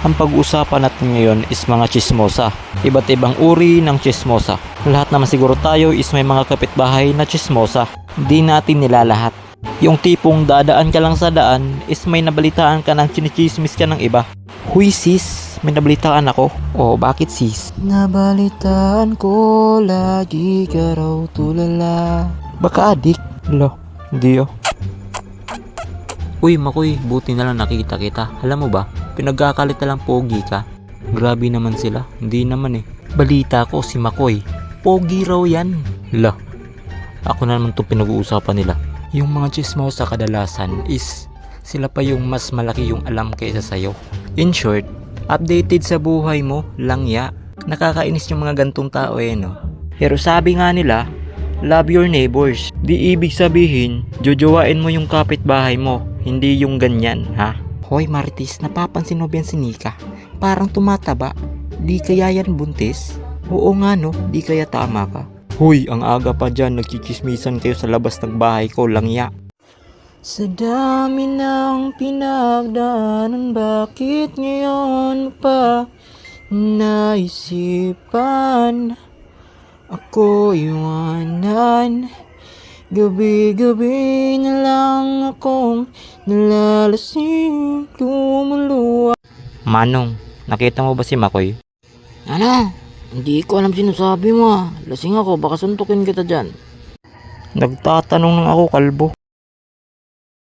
Ang pag-uusapan natin ngayon is mga chismosa. Iba't ibang uri ng chismosa. Lahat naman siguro tayo is may mga kapitbahay na chismosa. Di natin nilalahat. Yung tipong dadaan ka lang sa daan is may nabalitaan ka ng chinichismis ka ng iba. Huy sis, may nabalitaan ako. Oh, bakit sis? Nabalitaan ko, lagi ka raw tulala. Baka adik? Lo, hindi oh. Uy Makoy, buti na lang nakita kita. Alam mo ba, pinagkakalit na lang pogi ka. Grabe naman sila, hindi naman eh. Balita ko si Makoy, pogi raw yan. La, ako na naman itong pinag-uusapan nila. Yung mga chismosa kadalasan is sila pa yung mas malaki yung alam kaysa sayo. In short, updated sa buhay mo, langya. Nakakainis yung mga gantong tao eh no. Pero sabi nga nila, love your neighbors. Di ibig sabihin, jojowain mo yung kapitbahay mo. Hindi yung ganyan, ha? Hoy Martis, napapansin mo ba yan si Nika? Parang tumataba. Di kaya yan buntis? Oo nga no, di kaya tama ka. Hoy, ang aga pa dyan, nagchichismisan kayo sa labas ng bahay ko, langya. Sa dami ng pinagdaanan, bakit ngayon pa naisipan ako iwanan? Gabi-gabi na lang akong nalalasing, lumuluwa. Manong, nakita mo ba si Makoy? Ano? Hindi ko alam sinasabi mo ah. Lasing ako, baka suntukin kita dyan. Nagtatanong lang ako, kalbo.